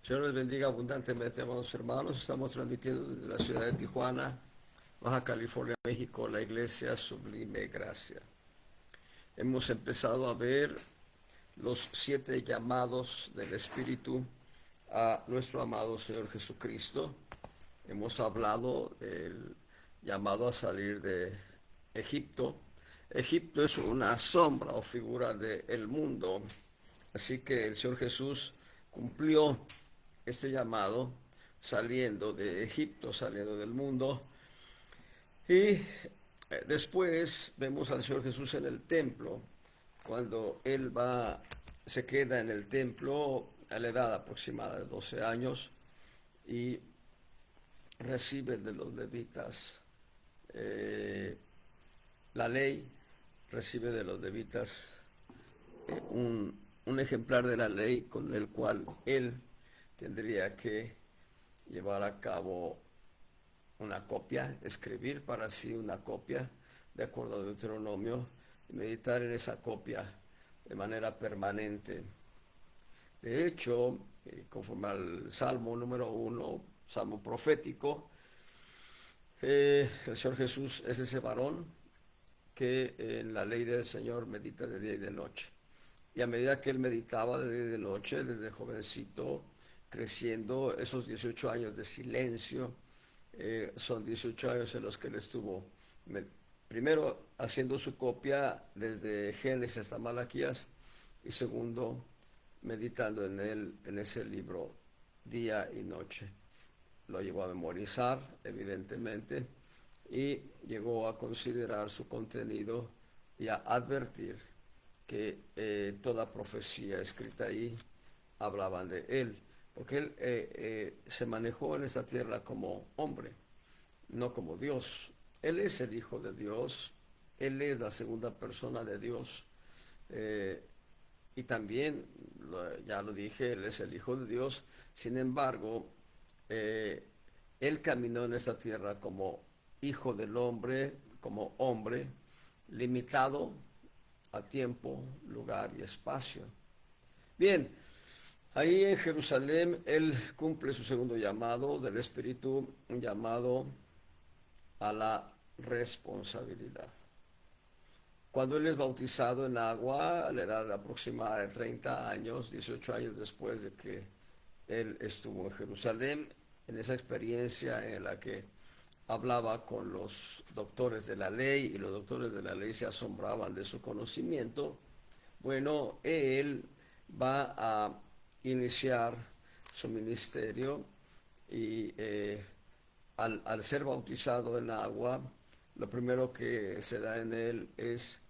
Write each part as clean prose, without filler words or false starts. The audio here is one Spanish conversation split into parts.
Señor les bendiga abundantemente, amados hermanos. Estamos transmitiendo desde la ciudad de Tijuana, Baja California, México, la iglesia Sublime Gracia. Hemos empezado a ver los 7 llamados del Espíritu a nuestro amado Señor Jesucristo. Hemos hablado del llamado a salir de Egipto. Egipto es una sombra o figura del mundo. Así que el Señor Jesús cumplió este llamado saliendo de Egipto, saliendo del mundo. Y después vemos al Señor Jesús en el templo, cuando Él se queda en el templo a la edad aproximada de 12 años y recibe de los levitas la ley, recibe de los levitas un ejemplar de la ley con el cual él tendría que llevar a cabo una copia, escribir para sí una copia de acuerdo a Deuteronomio y meditar en esa copia de manera permanente. De hecho, conforme al Salmo número 1, Salmo profético, el Señor Jesús es ese varón que en la ley del Señor medita de día y de noche. Y a medida que él meditaba de día y de noche, desde jovencito, creciendo, esos 18 años de silencio, son 18 años en los que él estuvo primero haciendo su copia desde Génesis hasta Malaquías y segundo meditando en él, en ese libro, día y noche. Lo llegó a memorizar, evidentemente, y llegó a considerar su contenido y a advertir que toda profecía escrita ahí hablaban de él, porque él se manejó en esta tierra como hombre, no como Dios. Él es el Hijo de Dios, él es la segunda persona de Dios, eh, y también, ya lo dije, él es el Hijo de Dios. Sin embargo, eh, él caminó en esta tierra como hijo del hombre, como hombre, limitado a tiempo, lugar y espacio. Bien, ahí en Jerusalén él cumple su segundo llamado del Espíritu, un llamado a la responsabilidad. Cuando él es bautizado en agua, a la edad aproximada de 30 años, 18 años después de que él estuvo en Jerusalén, en esa experiencia en la que hablaba con los doctores de la ley y los doctores de la ley se asombraban de su conocimiento, bueno, él va a iniciar su ministerio y al ser bautizado en agua, lo primero que se da en él es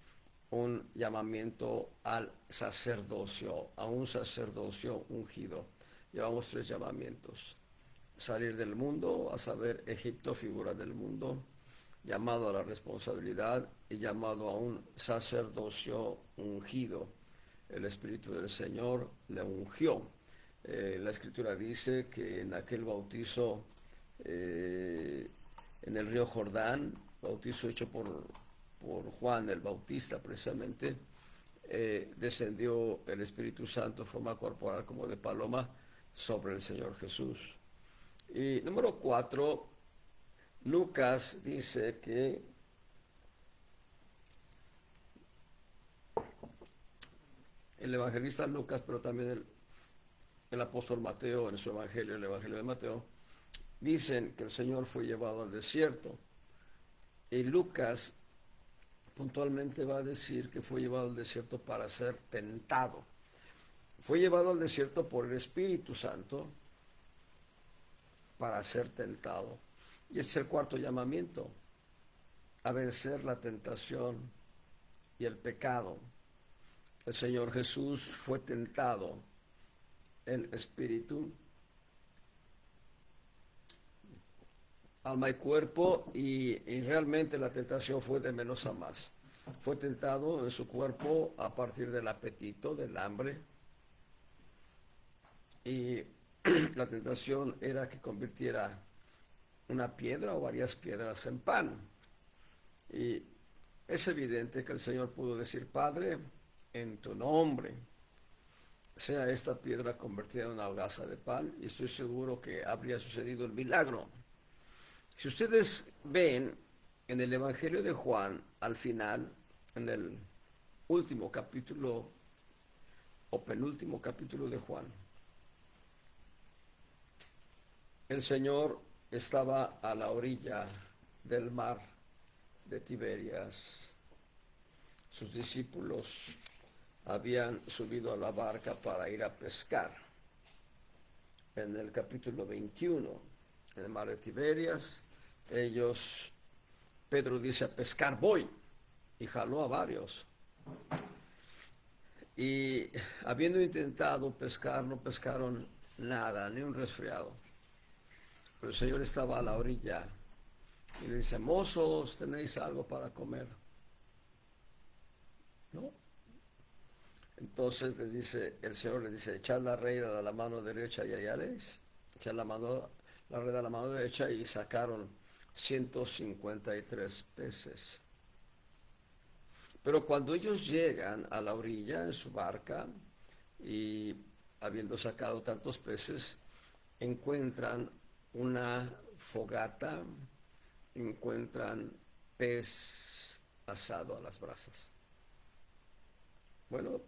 un llamamiento al sacerdocio, a un sacerdocio ungido. Llevamos 3 llamamientos: salir del mundo, a saber, Egipto, figura del mundo; llamado a la responsabilidad; y llamado a un sacerdocio ungido. El Espíritu del Señor le ungió. La Escritura dice que en aquel bautizo en el río Jordán, bautizo hecho por Juan el Bautista precisamente, descendió el Espíritu Santo en forma corporal como de paloma sobre el Señor Jesús. Y número 4, Lucas dice que el evangelista Lucas, pero también el apóstol Mateo en su evangelio, el evangelio de Mateo, dicen que el Señor fue llevado al desierto. Y Lucas puntualmente va a decir que fue llevado al desierto para ser tentado. Fue llevado al desierto por el Espíritu Santo para ser tentado. Y ese es el cuarto llamamiento: a vencer la tentación y el pecado. El Señor Jesús fue tentado en espíritu, alma y cuerpo, y realmente la tentación fue de menos a más. Fue tentado en su cuerpo a partir del apetito, del hambre, y la tentación era que convirtiera una piedra o varias piedras en pan. Y es evidente que el Señor pudo decir: Padre, en tu nombre sea esta piedra convertida en una hogaza de pan, y estoy seguro que habría sucedido el milagro. Si ustedes ven en el Evangelio de Juan, al final, en el último capítulo o penúltimo capítulo de Juan, el Señor estaba a la orilla del mar de Tiberias. Sus discípulos habían subido a la barca para ir a pescar. En el capítulo 21, en el mar de Tiberias, Pedro dice: a pescar voy, y jaló a varios. Y habiendo intentado pescar, no pescaron nada, ni un resfriado. Pero el Señor estaba a la orilla y le dice: mozos, ¿tenéis algo para comer? ¿No? Entonces el Señor les dice: echad la red a la mano derecha y hallaréis. Echad la red a la mano derecha, y sacaron 153 peces. Pero cuando ellos llegan a la orilla en su barca, y habiendo sacado tantos peces, encuentran una fogata, encuentran pez asado a las brasas. Bueno,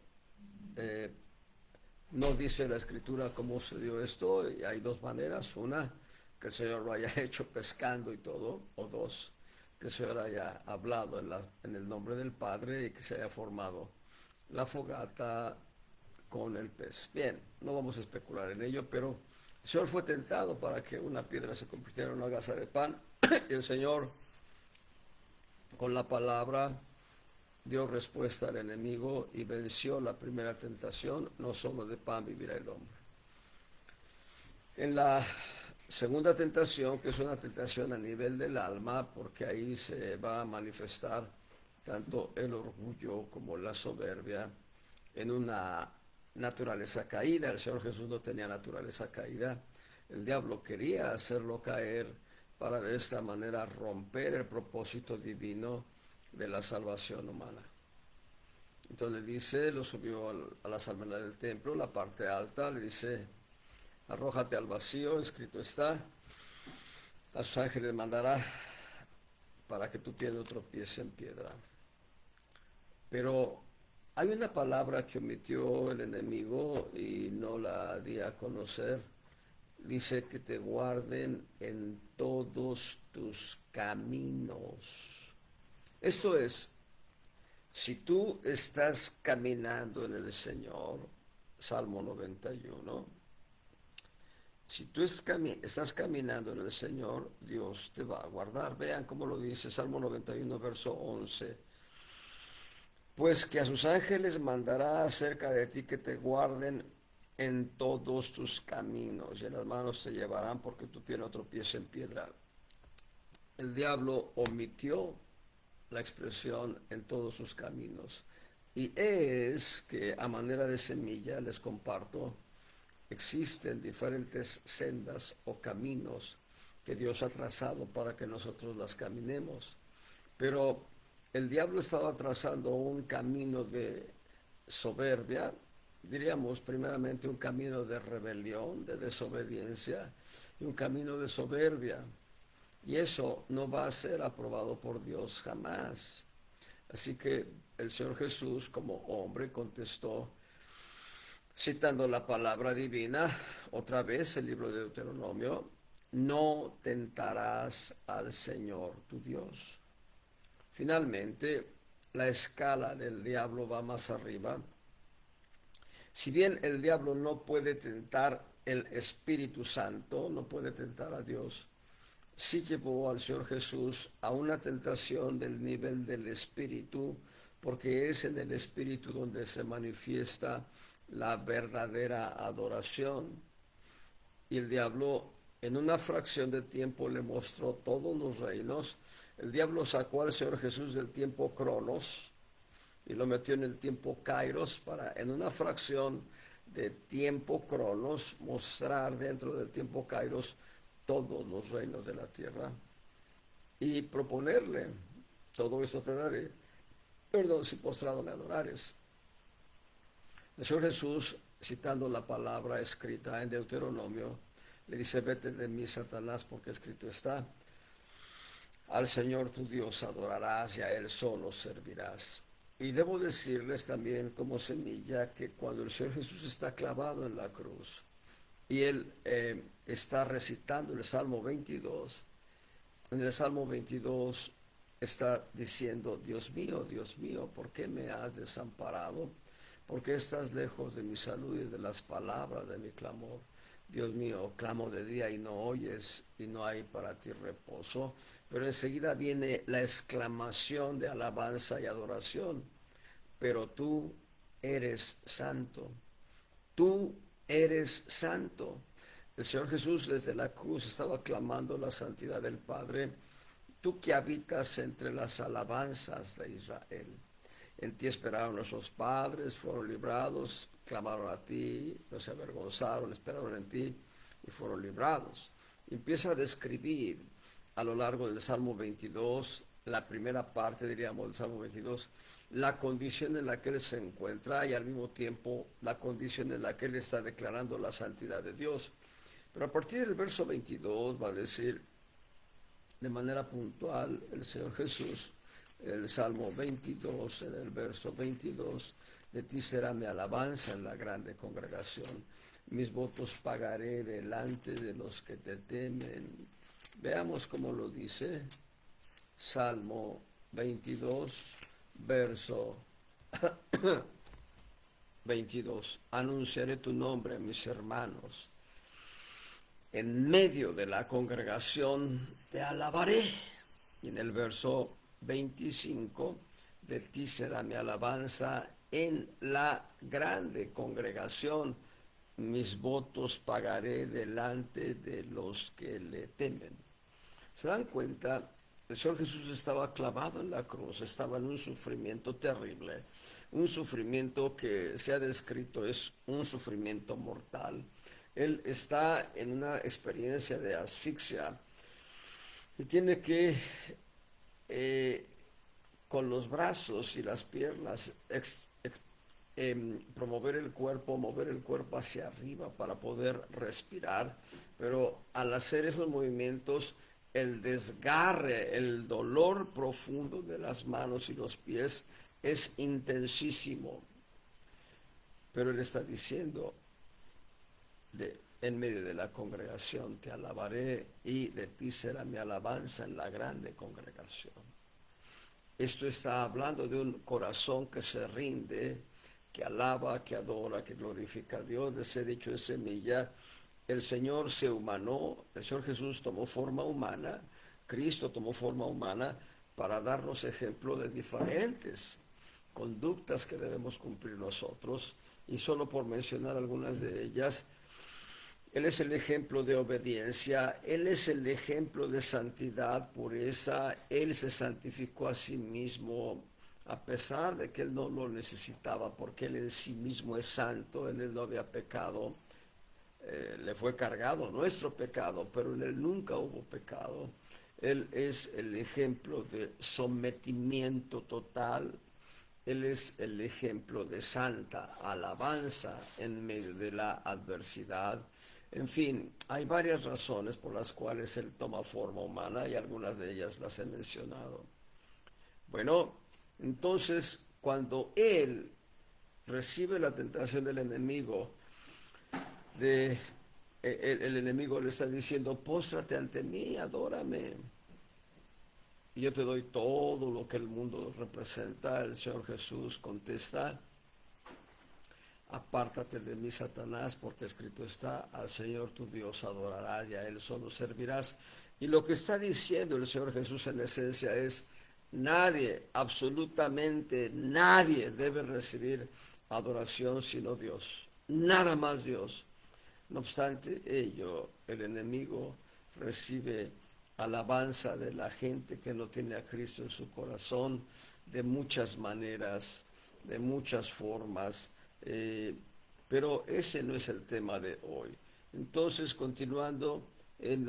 no dice la Escritura cómo se dio esto, y hay dos maneras: una, que el Señor lo haya hecho pescando y todo, o dos, que el Señor haya hablado en el nombre del Padre y que se haya formado la fogata con el pez. Bien, no vamos a especular en ello, pero el Señor fue tentado para que una piedra se convirtiera en una hogaza de pan, y el Señor, con la palabra, dio respuesta al enemigo y venció la primera tentación: no solo de pan vivirá el hombre. En la segunda tentación, que es una tentación a nivel del alma, porque ahí se va a manifestar tanto el orgullo como la soberbia en una naturaleza caída. El Señor Jesús no tenía naturaleza caída. El diablo quería hacerlo caer para de esta manera romper el propósito divino de la salvación humana. Entonces le dice, lo subió a las almenas del templo, la parte alta, le dice: arrójate al vacío, escrito está, a sus ángeles mandará para que tu pie no tropiece en piedra. Pero hay una palabra que omitió el enemigo y no la di a conocer. Dice: que te guarden en todos tus caminos. Esto es, si tú estás caminando en el Señor, Salmo 91, si tú estás caminando en el Señor, Dios te va a guardar. Vean cómo lo dice Salmo 91, verso 11. Pues que a sus ángeles mandará acerca de ti, que te guarden en todos tus caminos, y en las manos te llevarán, porque tu pie no tropiece en piedra. El diablo omitió la expresión en todos sus caminos. Y es que, a manera de semilla, les comparto: existen diferentes sendas o caminos que Dios ha trazado para que nosotros las caminemos. Pero el diablo estaba trazando un camino de soberbia, diríamos primeramente un camino de rebelión, de desobediencia, y un camino de soberbia. Y eso no va a ser aprobado por Dios jamás. Así que el Señor Jesús, como hombre, contestó, citando la palabra divina, otra vez el libro de Deuteronomio: no tentarás al Señor tu Dios. Finalmente, la escala del diablo va más arriba. Si bien el diablo no puede tentar el Espíritu Santo, no puede tentar a Dios, sí llevó al Señor Jesús a una tentación del nivel del Espíritu, porque es en el Espíritu donde se manifiesta la verdadera adoración. Y el diablo, en una fracción de tiempo, le mostró todos los reinos. El diablo sacó al Señor Jesús del tiempo Cronos y lo metió en el tiempo Kairos, para en una fracción de tiempo Cronos mostrar dentro del tiempo Kairos todos los reinos de la tierra y proponerle: todo esto te daré, perdón, si postrado me adorares. El Señor Jesús citando la palabra escrita en Deuteronomio, le dice, vete de mí, Satanás, porque escrito está, al Señor tu Dios adorarás y a Él solo servirás. Y debo decirles también como semilla que cuando el Señor Jesús está clavado en la cruz y Él está recitando el Salmo 22, en el Salmo 22 está diciendo, Dios mío, ¿por qué me has desamparado? ¿Por qué estás lejos de mi salud y de las palabras de mi clamor? Dios mío, clamo de día y no oyes, y no hay para ti reposo. Pero enseguida viene la exclamación de alabanza y adoración. Pero tú eres santo. Tú eres santo. El Señor Jesús desde la cruz estaba clamando la santidad del Padre. Tú que habitas entre las alabanzas de Israel. En ti esperaron nuestros padres, fueron librados, clamaron a ti, no se avergonzaron, esperaron en ti y fueron librados. Empieza a describir a lo largo del Salmo 22, la primera parte, diríamos, del Salmo 22, la condición en la que él se encuentra y al mismo tiempo la condición en la que él está declarando la santidad de Dios. Pero a partir del verso 22 va a decir de manera puntual el Señor Jesús, el Salmo 22, en el verso 22, de ti será mi alabanza en la grande congregación, mis votos pagaré delante de los que te temen. Veamos cómo lo dice, Salmo 22, verso 22, anunciaré tu nombre a mis hermanos, en medio de la congregación te alabaré. Y en el verso 25, de ti será mi alabanza en la grande congregación, mis votos pagaré delante de los que le temen. ¿Se dan cuenta? El Señor Jesús estaba clavado en la cruz, estaba en un sufrimiento terrible, un sufrimiento que se ha descrito es un sufrimiento mortal. Él está en una experiencia de asfixia y tiene que con los brazos y las piernas promover el cuerpo, mover el cuerpo hacia arriba para poder respirar, pero al hacer esos movimientos, el desgarre, el dolor profundo de las manos y los pies es intensísimo. Pero él está diciendo, en medio de la congregación te alabaré y de ti será mi alabanza en la grande congregación. Esto está hablando de un corazón que se rinde, que alaba, que adora, que glorifica a Dios. De ese dicho de semilla, el Señor se humanó, el Señor Jesús tomó forma humana, Cristo tomó forma humana para darnos ejemplo de diferentes conductas que debemos cumplir nosotros. Y solo por mencionar algunas de ellas, Él es el ejemplo de obediencia, Él es el ejemplo de santidad, pureza, Él se santificó a sí mismo, a pesar de que Él no lo necesitaba, porque Él en sí mismo es santo, en Él no había pecado, le fue cargado nuestro pecado, pero en Él nunca hubo pecado. Él es el ejemplo de sometimiento total, Él es el ejemplo de santa alabanza en medio de la adversidad. En fin, hay varias razones por las cuales Él toma forma humana y algunas de ellas las he mencionado. Bueno, entonces cuando Él recibe la tentación del enemigo, el enemigo le está diciendo, póstrate ante mí, adórame. Y yo te doy todo lo que el mundo representa. El Señor Jesús contesta, apártate de mí, Satanás, porque escrito está, al Señor tu Dios adorarás y a Él solo servirás. Y lo que está diciendo el Señor Jesús en esencia es, nadie, absolutamente nadie debe recibir adoración sino Dios, nada más Dios. No obstante ello, el enemigo recibe alabanza de la gente que no tiene a Cristo en su corazón de muchas maneras, de muchas formas, pero ese no es el tema de hoy. Entonces, continuando, en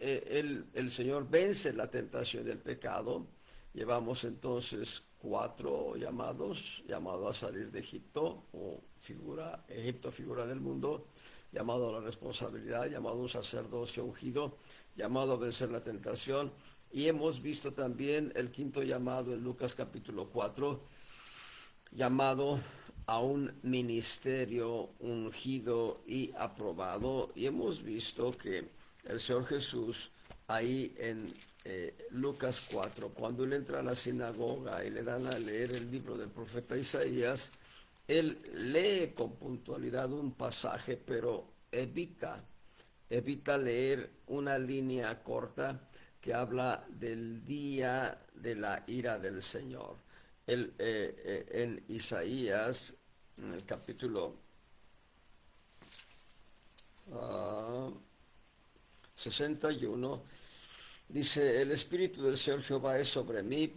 el Señor vence la tentación del pecado, Llevamos entonces 4 llamados: llamado a salir de Egipto, o figura, Egipto, figura del mundo; llamado a la responsabilidad; llamado a un sacerdocio ungido; llamado a vencer la tentación. Y hemos visto también el quinto llamado en Lucas capítulo 4, llamado a un ministerio ungido y aprobado. Y hemos visto que el Señor Jesús, ahí en Lucas 4, cuando él entra a la sinagoga y le dan a leer el libro del profeta Isaías, él lee con puntualidad un pasaje, pero evita leer una línea corta que habla del día de la ira del Señor. En Isaías, en el capítulo 61, dice: el Espíritu del Señor Jehová es sobre mí,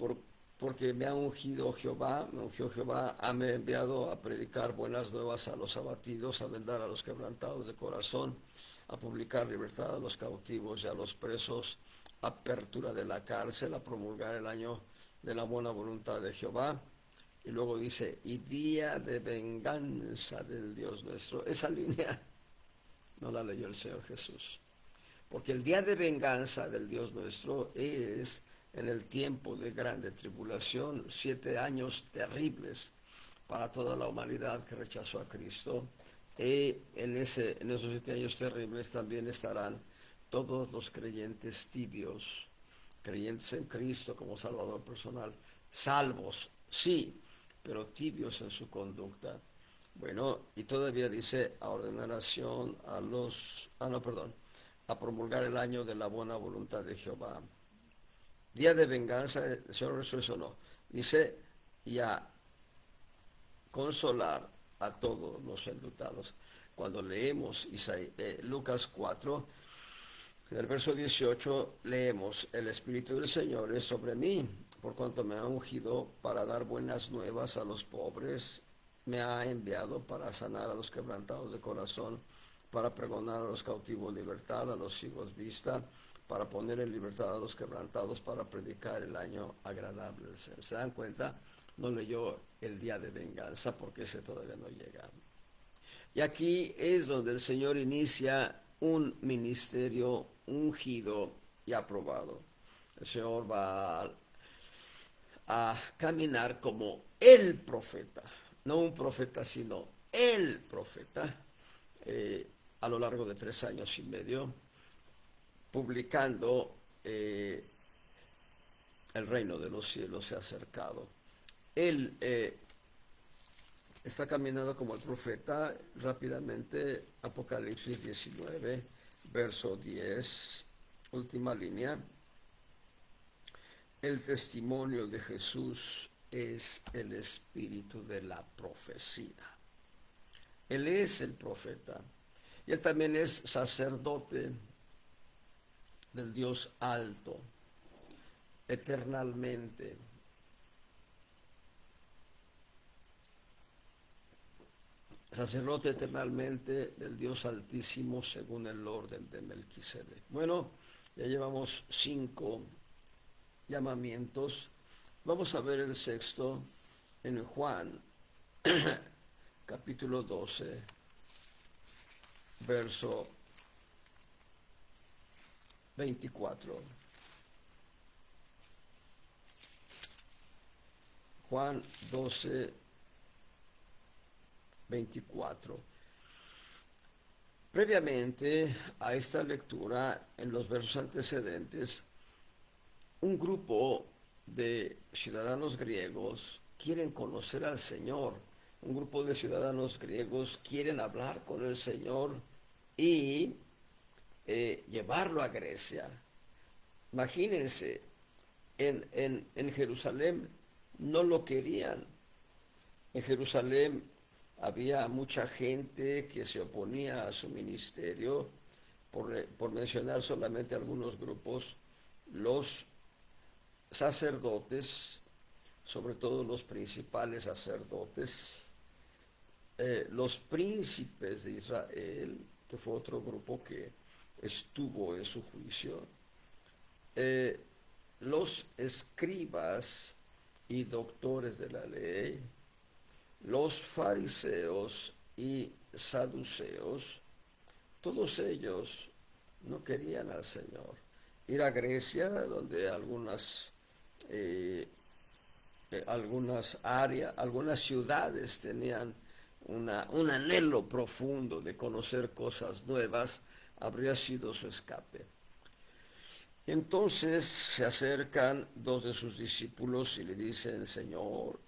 porque me ha ungido Jehová, me ungió Jehová, me ha enviado a predicar buenas nuevas a los abatidos, a vendar a los quebrantados de corazón, a publicar libertad a los cautivos y a los presos, apertura de la cárcel, a promulgar el año de la buena voluntad de Jehová. Y luego dice: y día de venganza del Dios nuestro. Esa línea no la leyó el Señor Jesús, porque el día de venganza del Dios nuestro es en el tiempo de grande tribulación, 7 años terribles para toda la humanidad que rechazó a Cristo. Y en esos 7 años terribles también estarán todos los creyentes tibios, creyentes en Cristo como Salvador personal, salvos, sí, pero tibios en su conducta. Bueno, y todavía dice: a ordenación a los, no, perdón, a promulgar el año de la buena voluntad de Jehová. Día de venganza, el Señor eso no. Dice: y a consolar a todos los enlutados. Cuando leemos Lucas 4, en el verso 18 leemos: el Espíritu del Señor es sobre mí, por cuanto me ha ungido para dar buenas nuevas a los pobres, me ha enviado para sanar a los quebrantados de corazón, para pregonar a los cautivos libertad, a los ciegos vista, para poner en libertad a los quebrantados, para predicar el año agradable del Señor. ¿Se dan cuenta? No leyó el día de venganza, porque ese todavía no llega. Y aquí es donde el Señor inicia un ministerio ungido y aprobado. El Señor va a caminar como el profeta, no un profeta, sino el profeta, a lo largo de 3 años y medio, publicando: el reino de los cielos se ha acercado. Él está caminando como el profeta. Rápidamente, Apocalipsis 19, verso 10, última línea: el testimonio de Jesús es el espíritu de la profecía. Él es el profeta, y él también es sacerdote del Dios alto, eternamente. Sacerdote eternamente del Dios altísimo, según el orden de Melquisedec. Bueno, ya llevamos 5 llamamientos. Vamos a ver el sexto en Juan capítulo 12, verso 24. Juan 12, 24. Previamente a esta lectura, en los versos antecedentes, un grupo de ciudadanos griegos quieren conocer al Señor. Un grupo de ciudadanos griegos quieren hablar con el Señor y llevarlo a Grecia. Imagínense, en Jerusalén no lo querían. En Jerusalén había mucha gente que se oponía a su ministerio, por mencionar solamente algunos grupos: los sacerdotes, sobre todo los principales sacerdotes, los príncipes de Israel, que fue otro grupo que estuvo en su juicio, los escribas y doctores de la ley, los fariseos y saduceos, todos ellos no querían al Señor. Ir a Grecia, donde eh, algunas áreas, algunas ciudades tenían un anhelo profundo de conocer cosas nuevas, habría sido su escape. Entonces se acercan dos de sus discípulos y le dicen, Señor,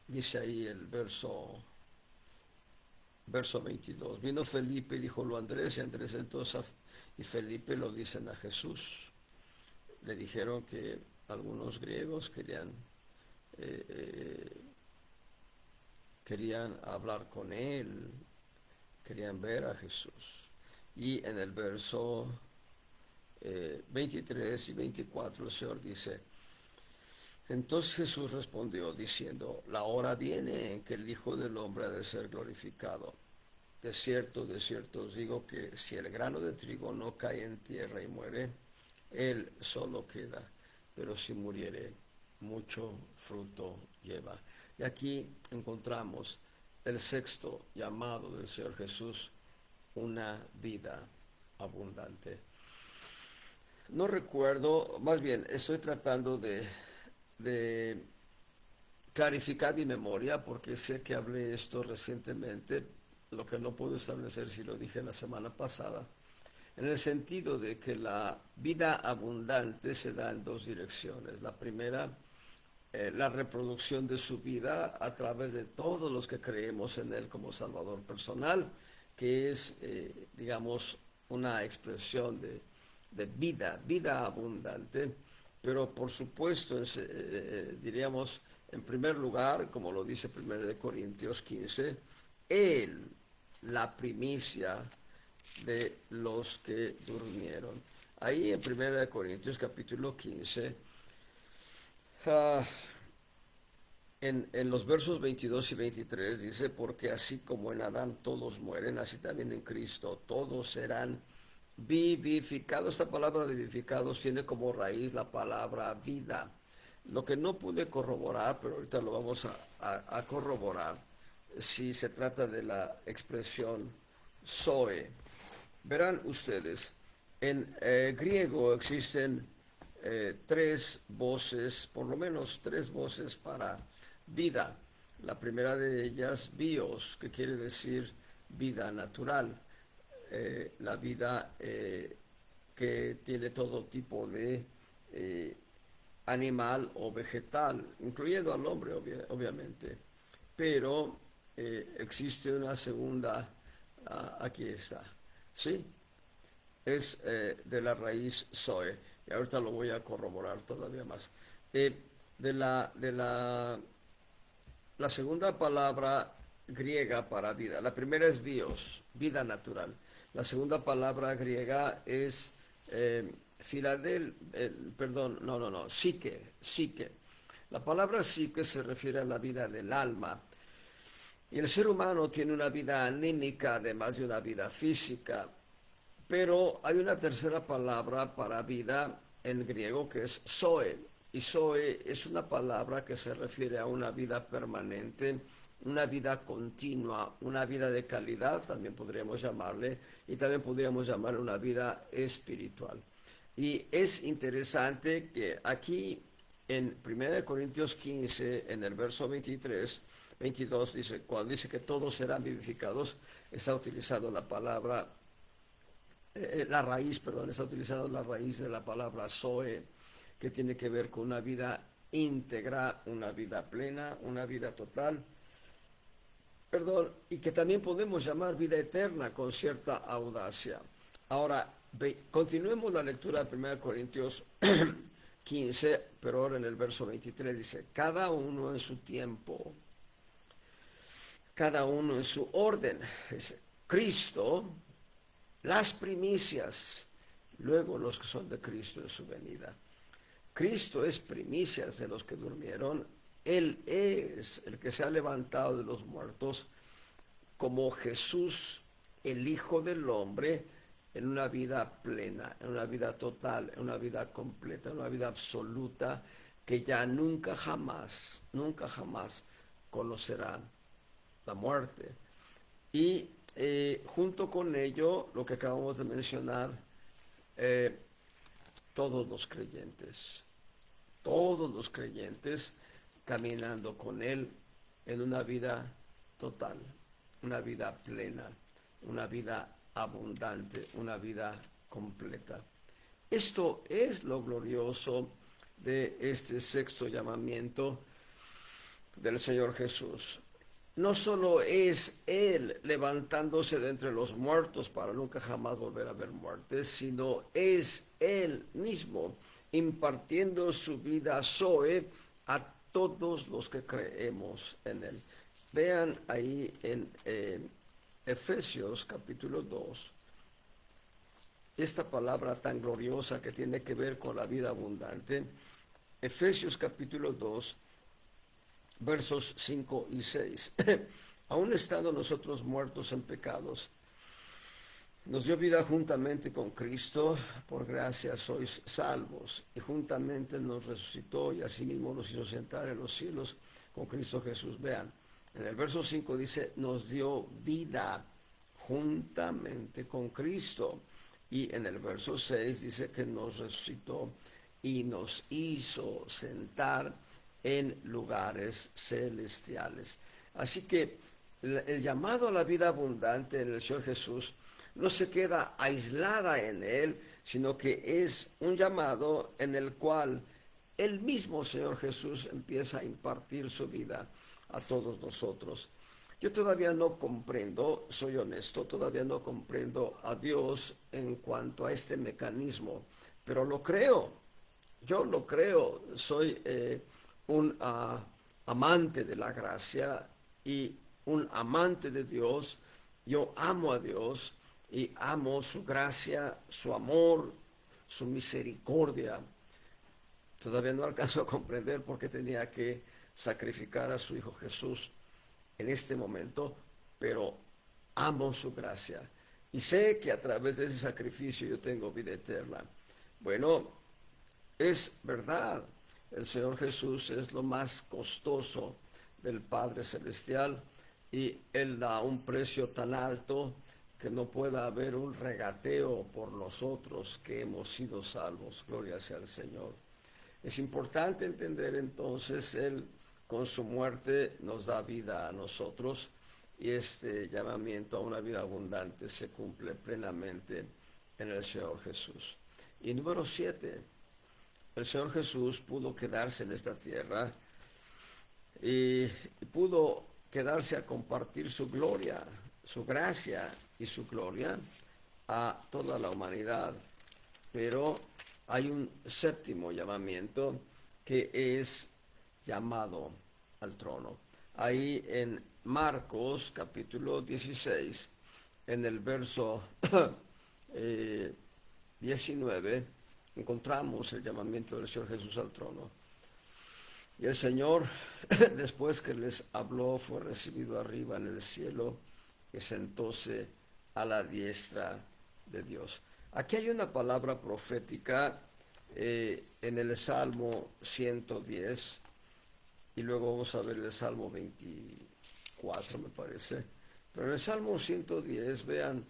dice ahí el verso 22, vino Felipe y díjolo a Andrés, y Andrés entonces y Felipe lo dicen a Jesús. Le dijeron que algunos griegos eh, eh, querían hablar con él, querían ver a Jesús. Y en el verso 23 y 24 el Señor dice, entonces Jesús respondió diciendo, la hora viene en que el Hijo del Hombre ha de ser glorificado. De cierto os digo que si el grano de trigo no cae en tierra y muere, él solo queda, pero si muriere, mucho fruto lleva. Y aquí encontramos el sexto llamado del Señor Jesús, una vida abundante. No recuerdo, más bien estoy tratando de clarificar mi memoria porque sé que hablé esto recientemente, lo que no puedo establecer si lo dije la semana pasada, en el sentido de que la vida abundante se da en dos direcciones. La primera, la reproducción de su vida a través de todos los que creemos en Él como Salvador personal, que es, digamos, una expresión de vida abundante, pero por supuesto, diríamos, en primer lugar, como lo dice 1 Corintios 15, Él, la primicia de los que durmieron. Ahí en 1 Corintios capítulo 15, ah, en los versos 22 y 23 dice, porque así como en Adán todos mueren, así también en Cristo todos serán vivificados. Esta palabra vivificados tiene como raíz la palabra vida. Lo que no pude corroborar, pero ahorita lo vamos a corroborar, si se trata de la expresión zoe. Verán ustedes, en griego existen tres voces, por lo menos tres voces para vida. La primera de ellas, bios, que quiere decir vida natural, la vida que tiene todo tipo de animal o vegetal, incluyendo al hombre, obviamente. Pero existe una segunda, aquí está, ¿sí? Es de la raíz zoe, y ahorita lo voy a corroborar todavía más. La segunda palabra griega para vida, la primera es bios, vida natural. La segunda palabra griega es psique. La palabra psique se refiere a la vida del alma. Y el ser humano tiene una vida anímica, además de una vida física. Pero hay una tercera palabra para vida en griego que es zoe. Y zoe es una palabra que se refiere a una vida permanente, una vida continua, una vida de calidad, también podríamos llamarle, y también podríamos llamarle una vida espiritual. Y es interesante que aquí en 1 Corintios 15, en el verso 22, dice, cuando dice que todos serán vivificados, está utilizando la palabra está utilizando la raíz de la palabra zoe, que tiene que ver con una vida íntegra, una vida plena, una vida total, y que también podemos llamar vida eterna con cierta audacia. Ahora, continuemos la lectura de 1 Corintios 15, pero ahora en el verso 23 dice, cada uno en su tiempo, cada uno en su orden. Dice, Cristo, las primicias, luego los que son de Cristo en su venida. Cristo es primicias de los que durmieron. Él es el que se ha levantado de los muertos como Jesús, el Hijo del Hombre, en una vida plena, en una vida total, en una vida completa, en una vida absoluta, que ya nunca jamás conocerán la muerte. Y junto con ello, lo que acabamos de mencionar, eh, todos todos los creyentes caminando con Él en una vida total, una vida plena, una vida abundante, una vida completa. Esto es lo glorioso de este sexto llamamiento del Señor Jesús. No solo es Él levantándose de entre los muertos para nunca jamás volver a ver muerte, sino es Él mismo impartiendo su vida Zoe a todos los que creemos en Él. Vean ahí en Efesios capítulo 2, esta palabra tan gloriosa que tiene que ver con la vida abundante. Efesios capítulo 2, versos 5 y 6. Aún estando nosotros muertos en pecados, nos dio vida juntamente con Cristo, por gracia sois salvos, y juntamente nos resucitó y asimismo nos hizo sentar en los cielos con Cristo Jesús. Vean, en el verso 5 dice, nos dio vida juntamente con Cristo, y en el verso 6 dice que nos resucitó y nos hizo sentar en lugares celestiales. Así que el llamado a la vida abundante en el Señor Jesús no se queda aislada en Él, sino que es un llamado en el cual el mismo Señor Jesús empieza a impartir su vida a todos nosotros. Yo todavía no comprendo, soy honesto, todavía no comprendo a Dios en cuanto a este mecanismo, pero lo creo, yo lo creo, soy un amante de la gracia y un amante de Dios. Yo amo a Dios y amo su gracia, su amor, su misericordia. Todavía no alcanzo a comprender por qué tenía que sacrificar a su Hijo Jesús en este momento, pero amo su gracia y sé que a través de ese sacrificio yo tengo vida eterna. Bueno, es verdad, el Señor Jesús es lo más costoso del Padre Celestial y Él da un precio tan alto que no pueda haber un regateo por nosotros que hemos sido salvos. Gloria sea al Señor. Es importante entender entonces, Él con su muerte nos da vida a nosotros y este llamamiento a una vida abundante se cumple plenamente en el Señor Jesús. Y número 7, el Señor Jesús pudo quedarse en esta tierra y pudo quedarse a compartir su gloria, su gracia y su gloria a toda la humanidad. Pero hay un séptimo llamamiento que es llamado al trono. Ahí en Marcos capítulo 16, en el verso 19, encontramos el llamamiento del Señor Jesús al trono. Y el Señor, después que les habló, fue recibido arriba en el cielo y sentóse a la diestra de Dios. Aquí hay una palabra profética en el Salmo 110 y luego vamos a ver el Salmo 24, me parece. Pero en el Salmo 110, vean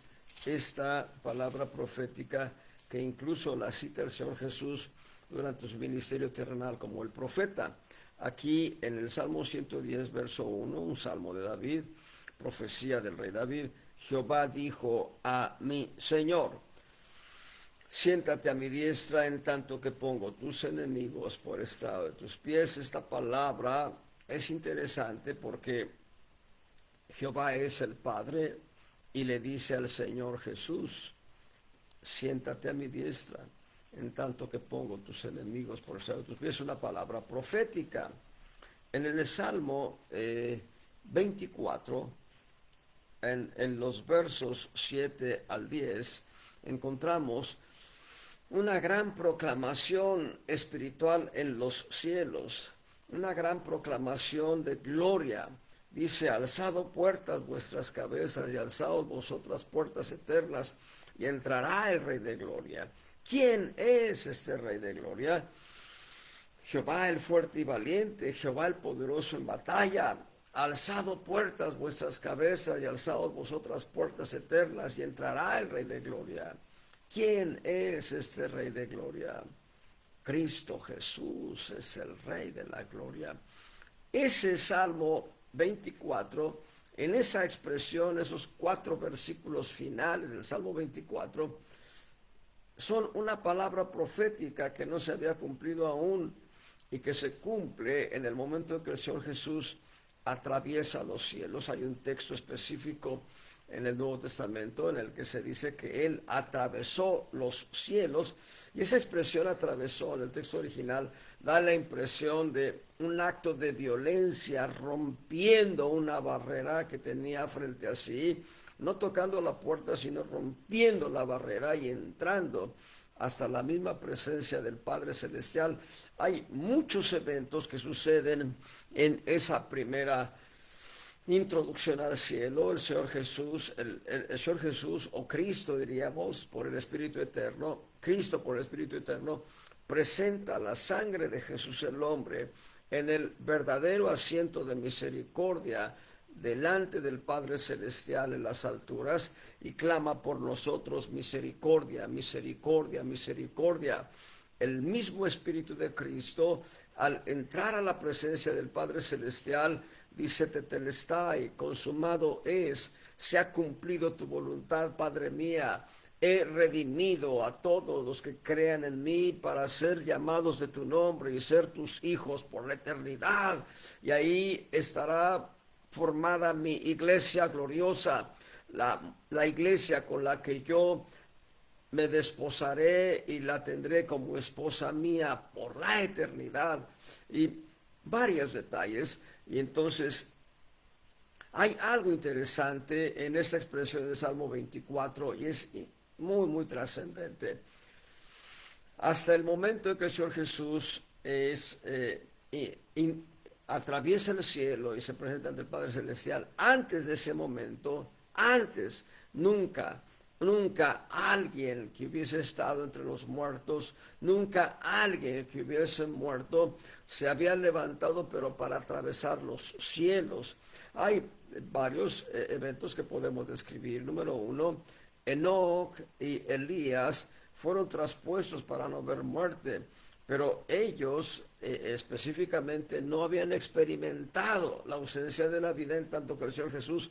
esta palabra profética que incluso la cita el Señor Jesús durante su ministerio terrenal como el profeta. Aquí en el Salmo 110, verso 1, un salmo de David, profecía del rey David, Jehová dijo a mi Señor, siéntate a mi diestra en tanto que pongo tus enemigos por estrado de tus pies. Esta palabra es interesante porque Jehová es el Padre y le dice al Señor Jesús, siéntate a mi diestra en tanto que pongo tus enemigos por estrado de tus pies. Es una palabra profética. En el Salmo 24, en los versos 7 al 10, encontramos una gran proclamación espiritual en los cielos, una gran proclamación de gloria. Dice, alzado puertas vuestras cabezas y alzados vosotras puertas eternas, y entrará el Rey de Gloria. ¿Quién es este Rey de Gloria? Jehová el fuerte y valiente, Jehová el poderoso en batalla. Alzado puertas vuestras cabezas y alzados vosotras puertas eternas y entrará el Rey de Gloria. ¿Quién es este Rey de Gloria? Cristo Jesús es el Rey de la Gloria. Ese Salmo 24, en esa expresión, esos 4 versículos finales del Salmo 24, son una palabra profética que no se había cumplido aún y que se cumple en el momento en que el Señor Jesús atraviesa los cielos. Hay un texto específico en el Nuevo Testamento en el que se dice que Él atravesó los cielos, y esa expresión atravesó en el texto original da la impresión de un acto de violencia rompiendo una barrera que tenía frente a sí, no tocando la puerta, sino rompiendo la barrera y entrando hasta la misma presencia del Padre Celestial. Hay muchos eventos que suceden en esa primera introducción al cielo. El Señor Jesús, el Señor Jesús, o Cristo diríamos, por el Espíritu Eterno, Cristo por el Espíritu Eterno, presenta la sangre de Jesús el hombre en el verdadero asiento de misericordia delante del Padre Celestial en las alturas, y clama por nosotros: misericordia, misericordia, misericordia. El mismo Espíritu de Cristo, al entrar a la presencia del Padre Celestial, dice: tetelestai, consumado es, se ha cumplido tu voluntad, Padre mía. He redimido a todos los que crean en mí para ser llamados de tu nombre y ser tus hijos por la eternidad. Y ahí estará formada mi iglesia gloriosa, la iglesia con la que yo me desposaré y la tendré como esposa mía por la eternidad. Y varios detalles. Y entonces hay algo interesante en esta expresión del Salmo 24, y es muy, muy trascendente. Hasta el momento en que el Señor Jesús atraviesa el cielo y se presenta ante el Padre Celestial, antes de ese momento, nunca alguien que hubiese estado entre los muertos, nunca alguien que hubiese muerto se había levantado, pero para atravesar los cielos. Hay varios eventos que podemos describir. Número 1, Enoc y Elías fueron traspuestos para no ver muerte, pero ellos específicamente no habían experimentado la ausencia de la vida, en tanto que el Señor Jesús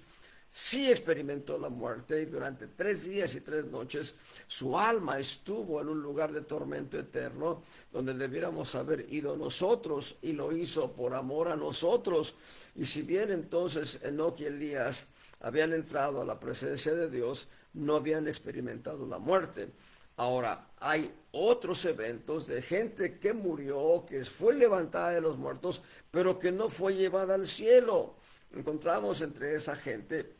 sí experimentó la muerte, y durante 3 días y 3 noches su alma estuvo en un lugar de tormento eterno, donde debiéramos haber ido nosotros, y lo hizo por amor a nosotros. Y si bien entonces Enoc y Elías habían entrado a la presencia de Dios, no habían experimentado la muerte. Ahora, hay otros eventos de gente que murió, que fue levantada de los muertos, pero que no fue llevada al cielo. Encontramos entre esa gente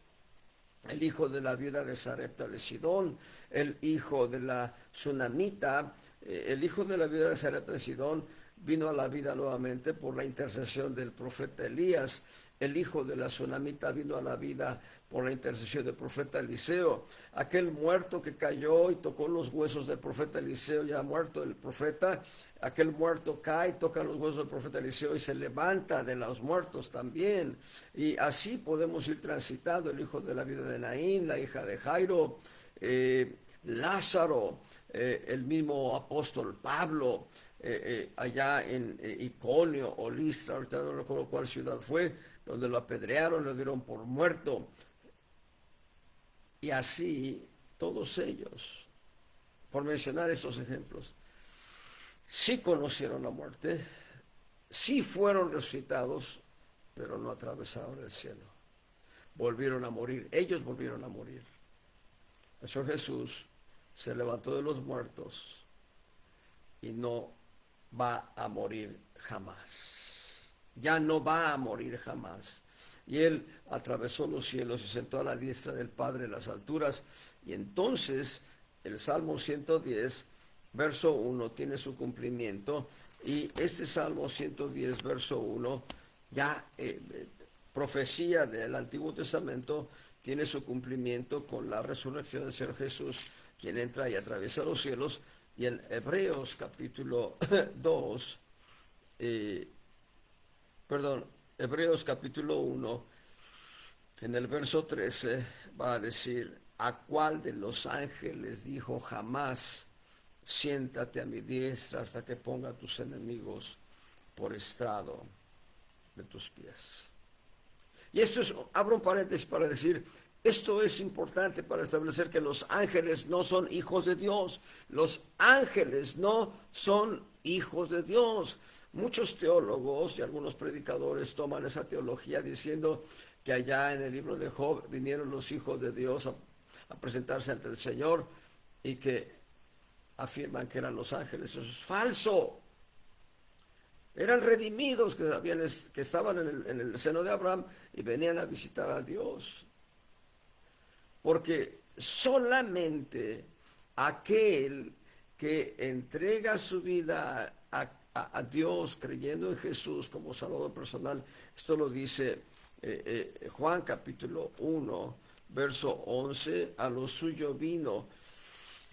el hijo de la viuda de Sarepta de Sidón, el hijo de la Sunamita. El hijo de la viuda de Sarepta de Sidón vino a la vida nuevamente por la intercesión del profeta Elías. El hijo de la Sunamita vino a la vida por la intercesión del profeta Eliseo. Aquel muerto que cayó y tocó los huesos del profeta Eliseo, ya muerto el profeta, aquel muerto cae, toca los huesos del profeta Eliseo y se levanta de los muertos también. Y así podemos ir transitando: el hijo de la viuda de Naín, la hija de Jairo, Lázaro, el mismo apóstol Pablo, allá en Iconio o Listra, ahorita no recuerdo cuál ciudad fue, donde lo apedrearon, lo dieron por muerto. Y así todos ellos, por mencionar esos ejemplos, sí conocieron la muerte, sí fueron resucitados, pero no atravesaron el cielo. Volvieron a morir, ellos volvieron a morir. El Señor Jesús se levantó de los muertos y no va a morir jamás. Ya no va a morir jamás. Y Él atravesó los cielos y sentó a la diestra del Padre en las alturas. Y entonces el Salmo 110, verso 1, tiene su cumplimiento. Y este Salmo 110, verso 1, ya profecía del Antiguo Testamento tiene su cumplimiento con la resurrección del Señor Jesús, quien entra y atraviesa los cielos. Y en Hebreos capítulo 2, eh, perdón, Hebreos capítulo 1, en el verso 13, va a decir: ¿a cuál de los ángeles dijo jamás, siéntate a mi diestra hasta que ponga a tus enemigos por estrado de tus pies? Y esto es, abro un paréntesis para decir, esto es importante para establecer que los ángeles no son hijos de Dios. Los ángeles no son hijos de Dios. Muchos teólogos y algunos predicadores toman esa teología diciendo que allá en el libro de Job vinieron los hijos de Dios a presentarse ante el Señor, y que afirman que eran los ángeles. Eso es falso. Eran redimidos que estaban en el seno de Abraham y venían a visitar a Dios. Porque solamente aquel que entrega su vida a Dios creyendo en Jesús como Salvador personal, esto lo dice Juan capítulo 1, verso 11: a lo suyo vino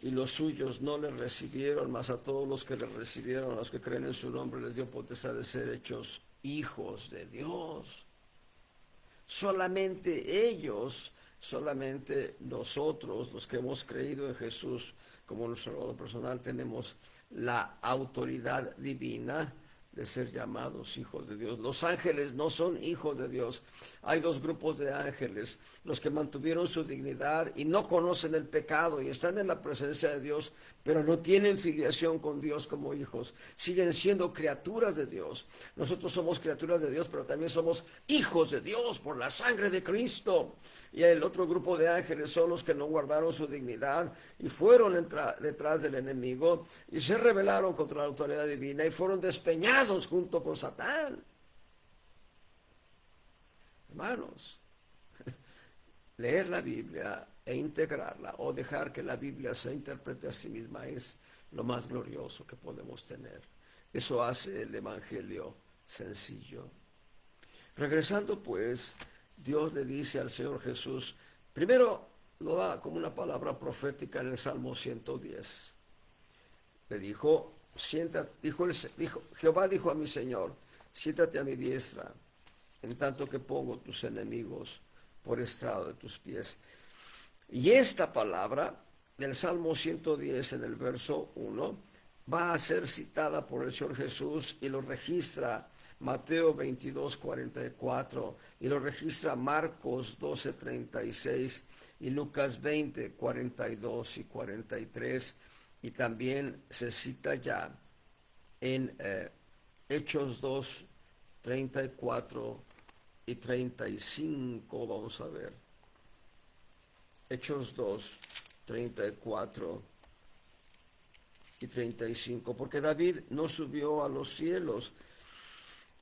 y los suyos no le recibieron, mas a todos los que le recibieron, a los que creen en su nombre, les dio potestad de ser hechos hijos de Dios. Solamente ellos, solamente nosotros, los que hemos creído en Jesús como nuestro Salvador personal, tenemos la autoridad divina de ser llamados hijos de Dios. Los ángeles no son hijos de Dios. Hay dos grupos de ángeles: los que mantuvieron su dignidad y no conocen el pecado y están en la presencia de Dios, pero no tienen filiación con Dios como hijos. Siguen siendo criaturas de Dios. Nosotros somos criaturas de Dios, pero también somos hijos de Dios por la sangre de Cristo. Y el otro grupo de ángeles son los que no guardaron su dignidad y fueron detrás del enemigo y se rebelaron contra la autoridad divina y fueron despeñados junto con Satán. Hermanos, leer la Biblia e integrarla, o dejar que la Biblia se interprete a sí misma, es lo más glorioso que podemos tener. Eso hace el Evangelio sencillo. Regresando pues, Dios le dice al Señor Jesús, primero lo da como una palabra profética en el Salmo 110. Le dijo, Jehová dijo a mi Señor, siéntate a mi diestra, en tanto que pongo tus enemigos por estrado de tus pies. Y esta palabra del Salmo 110 en el verso 1 va a ser citada por el Señor Jesús, y lo registra Mateo 22, 44, y lo registra Marcos 12, 36, y Lucas 20, 42 y 43, y también se cita ya en Hechos 2, 34 y 35, vamos a ver. Hechos 2, 34 y 35, porque David no subió a los cielos,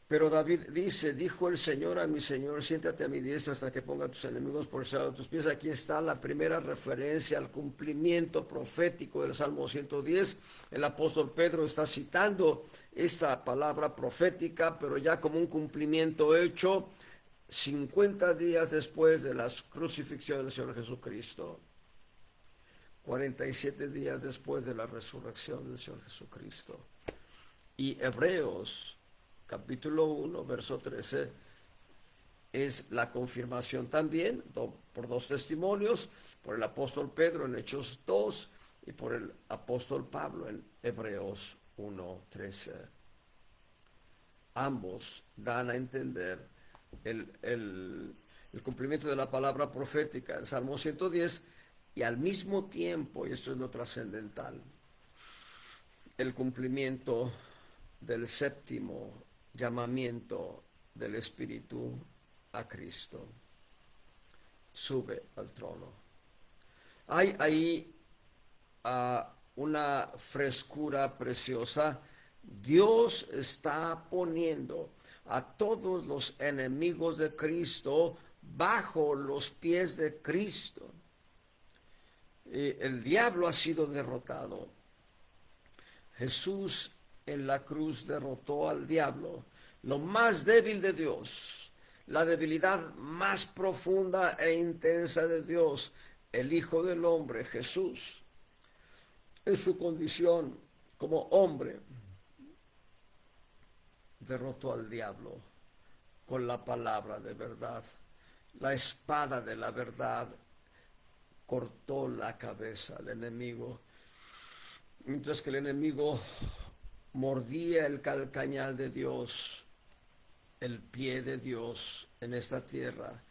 pero David dice, dijo el Señor a mi Señor, siéntate a mi diestra hasta que ponga a tus enemigos por estrado de tus pies. Aquí está la primera referencia al cumplimiento profético del Salmo 110. El apóstol Pedro está citando esta palabra profética, pero ya como un cumplimiento hecho 50 días después de la crucifixión del Señor Jesucristo, 47 días después de la resurrección del Señor Jesucristo. Y Hebreos capítulo 1, verso 13, es la confirmación también por dos testimonios, por el apóstol Pedro en Hechos 2 y por el apóstol Pablo en Hebreos 1, 13. Ambos dan a entender el cumplimiento de la palabra profética del Salmo 110, y al mismo tiempo, y esto es lo trascendental, el cumplimiento del séptimo llamamiento del Espíritu a Cristo. Sube al trono. Hay ahí una frescura preciosa. Dios está poniendo a todos los enemigos de Cristo bajo los pies de Cristo. El diablo ha sido derrotado. Jesús en la cruz derrotó al diablo, lo más débil de Dios, la debilidad más profunda e intensa de Dios, el Hijo del Hombre, Jesús, en su condición como hombre, derrotó al diablo con la palabra de verdad. La espada de la verdad cortó la cabeza al enemigo, mientras que el enemigo mordía el calcañal de Dios. El pie de Dios en esta tierra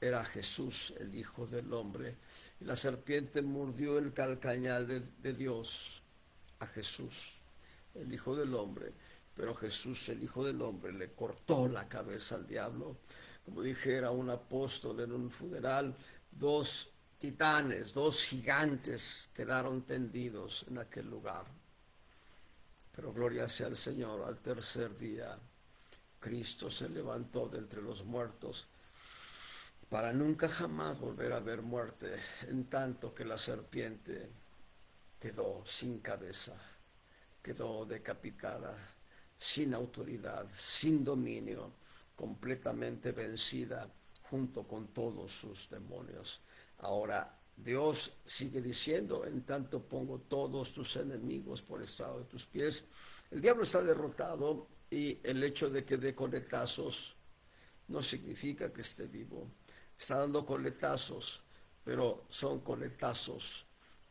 era Jesús, el Hijo del Hombre. Y la serpiente mordió el calcañal de Dios a Jesús, el Hijo del Hombre. Pero Jesús, el Hijo del Hombre, le cortó la cabeza al diablo. Como dijera un apóstol en un funeral, dos titanes, dos gigantes quedaron tendidos en aquel lugar. Pero gloria sea al Señor, al tercer día Cristo se levantó de entre los muertos para nunca jamás volver a ver muerte, en tanto que la serpiente quedó sin cabeza, quedó decapitada, sin autoridad, sin dominio, completamente vencida junto con todos sus demonios. Ahora Dios sigue diciendo, en tanto pongo todos tus enemigos por estrado de tus pies. El diablo está derrotado y el hecho de que dé coletazos no significa que esté vivo. Está dando coletazos, pero son coletazos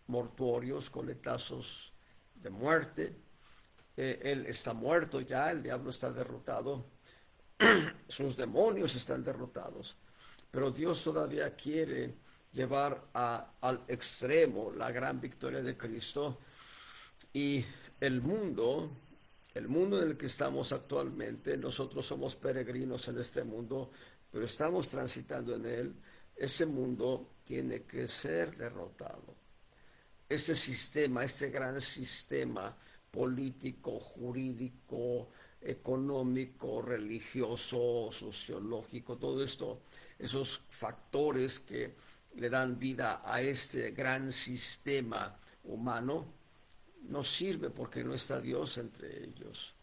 mortuorios, coletazos de muerte. Él está muerto ya, el diablo está derrotado, sus demonios están derrotados, pero Dios todavía quiere llevar al extremo la gran victoria de Cristo y el mundo, el mundo en el que estamos actualmente. Nosotros somos peregrinos en este mundo, pero estamos transitando en él. Ese mundo tiene que ser derrotado. Ese sistema, este gran sistema político, jurídico, económico, religioso, sociológico, todo esto, esos factores que le dan vida a este gran sistema humano, no sirve porque no está Dios entre ellos.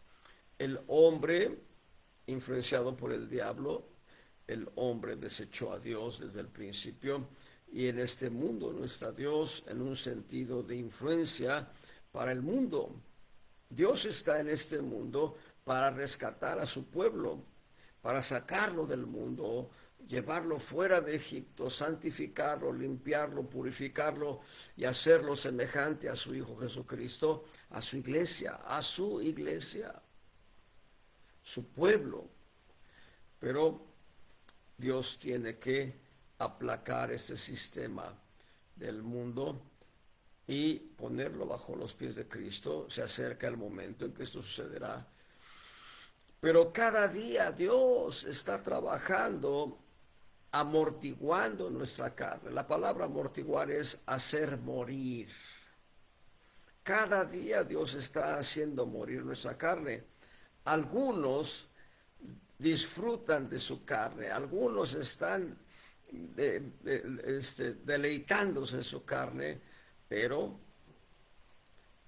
El hombre, influenciado por el diablo, el hombre desechó a Dios desde el principio, y en este mundo no está Dios en un sentido de influencia para el mundo. Dios está en este mundo para rescatar a su pueblo, para sacarlo del mundo, llevarlo fuera de Egipto, santificarlo, limpiarlo, purificarlo y hacerlo semejante a su Hijo Jesucristo, a su iglesia, su pueblo. Pero Dios tiene que aplacar este sistema del mundo y ponerlo bajo los pies de Cristo. Se acerca el momento en que esto sucederá. Pero cada día Dios está trabajando, amortiguando nuestra carne. La palabra amortiguar es hacer morir. Cada día Dios está haciendo morir nuestra carne. Algunos disfrutan de su carne, algunos están deleitándose en su carne, pero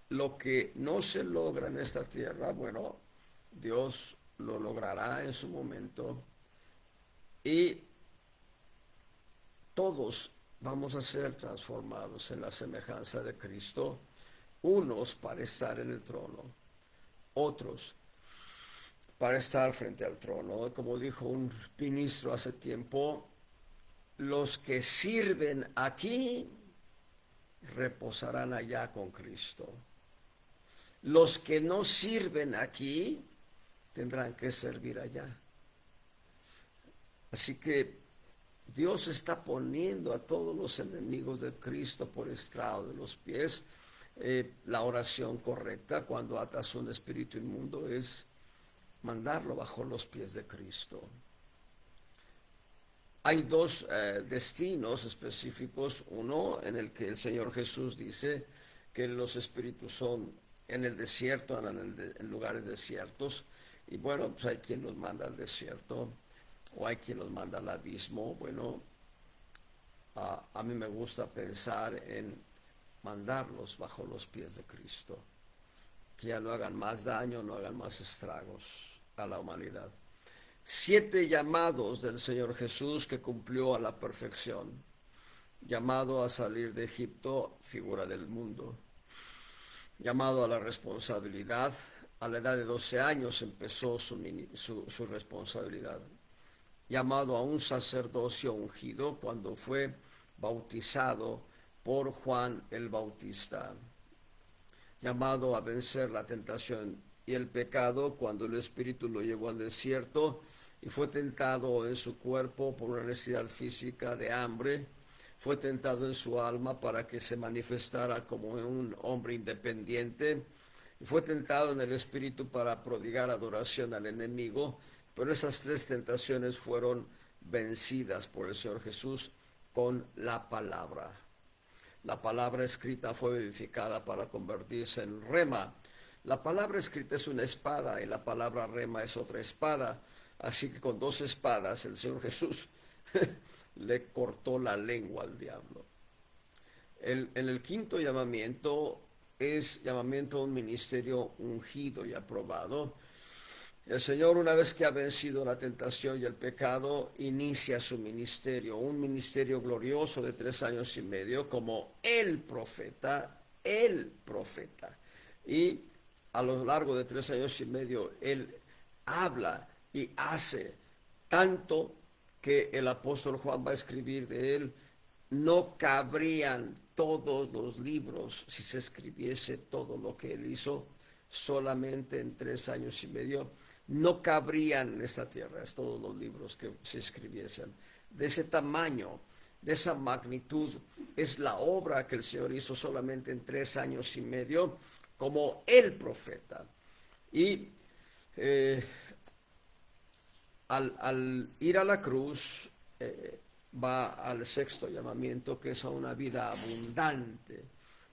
lo que no se logra en esta tierra, bueno, Dios lo logrará en su momento, y todos vamos a ser transformados en la semejanza de Cristo, unos para estar en el trono, otros para estar frente al trono. Como dijo un ministro hace tiempo, los que sirven aquí reposarán allá con Cristo. Los que no sirven aquí tendrán que servir allá. Así que Dios está poniendo a todos los enemigos de Cristo por estrado de los pies. La oración correcta cuando atas un espíritu inmundo es mandarlo bajo los pies de Cristo. Hay dos destinos específicos, uno en el que el Señor Jesús dice que los espíritus son en el desierto, en lugares desiertos, y bueno, pues hay quien los manda al desierto, o hay quien los manda al abismo. Bueno, a mí me gusta pensar en mandarlos bajo los pies de Cristo, que ya no hagan más daño, no hagan más estragos a la humanidad. 7 llamados del Señor Jesús que cumplió a la perfección. Llamado a salir de Egipto, figura del mundo. Llamado a la responsabilidad, a la edad de 12 años empezó su responsabilidad. Llamado a un sacerdocio ungido cuando fue bautizado por Juan el Bautista. Llamado a vencer la tentación y el pecado cuando el Espíritu lo llevó al desierto y fue tentado en su cuerpo por una necesidad física de hambre. Fue tentado en su alma para que se manifestara como un hombre independiente. Y fue tentado en el Espíritu para prodigar adoración al enemigo. Pero esas 3 tentaciones fueron vencidas por el Señor Jesús con la palabra. La palabra escrita fue vivificada para convertirse en rema. La palabra escrita es una espada y la palabra rema es otra espada. Así que con 2 espadas el Señor Jesús le cortó la lengua al diablo. En el quinto llamamiento es llamamiento a un ministerio ungido y aprobado. El Señor, una vez que ha vencido la tentación y el pecado, inicia su ministerio, un ministerio glorioso de 3 años y medio como el profeta. Y a lo largo de 3 años y medio, Él habla y hace tanto que el apóstol Juan va a escribir de Él. No cabrían todos los libros si se escribiese todo lo que Él hizo solamente en 3 años y medio. No cabrían en esta tierra todos los libros que se escribiesen. De ese tamaño, de esa magnitud, es la obra que el Señor hizo solamente en 3 años y medio como el profeta. Y al ir a la cruz, va al 6.º llamamiento, que es a una vida abundante.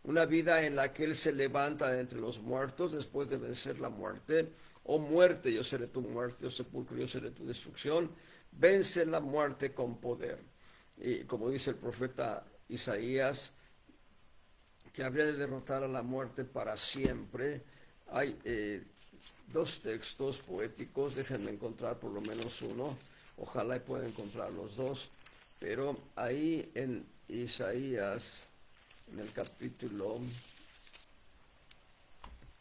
Una vida en la que Él se levanta de entre los muertos después de vencer la muerte. Oh muerte, yo seré tu muerte, oh sepulcro, yo seré tu destrucción. Vence la muerte con poder. Y como dice el profeta Isaías, que habría de derrotar a la muerte para siempre. Hay 2 textos poéticos, déjenme encontrar por lo menos uno. Ojalá pueda encontrar los 2. Pero ahí en Isaías, en el capítulo,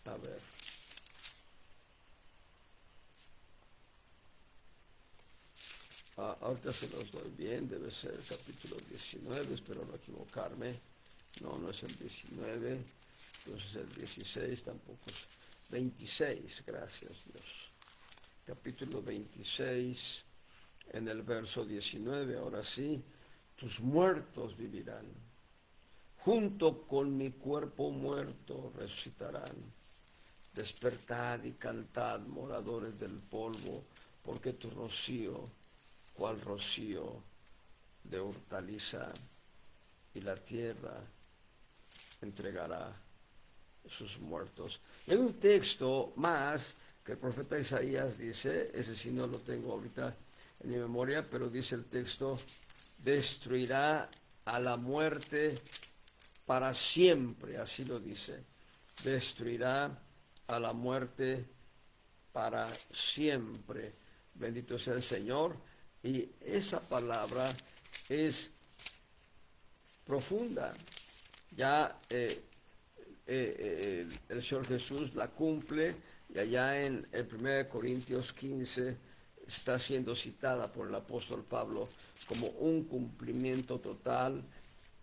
a ver, ahorita se los doy bien, debe ser el capítulo 19, espero no equivocarme. No, no es el 19, entonces el 16 tampoco es. 26, gracias Dios. Capítulo 26, en el verso 19, ahora sí, tus muertos vivirán. Junto con mi cuerpo muerto resucitarán. Despertad y cantad, moradores del polvo, porque tu rocío, cual rocío de hortaliza, y la tierra entregará sus muertos. Y hay un texto más que el profeta Isaías dice, ese sí no lo tengo ahorita en mi memoria, pero dice el texto, destruirá a la muerte para siempre, así lo dice, destruirá a la muerte para siempre. Bendito sea el Señor. Y esa palabra es profunda. Ya el Señor Jesús la cumple, y allá en el 1 Corintios 15 está siendo citada por el apóstol Pablo como un cumplimiento total.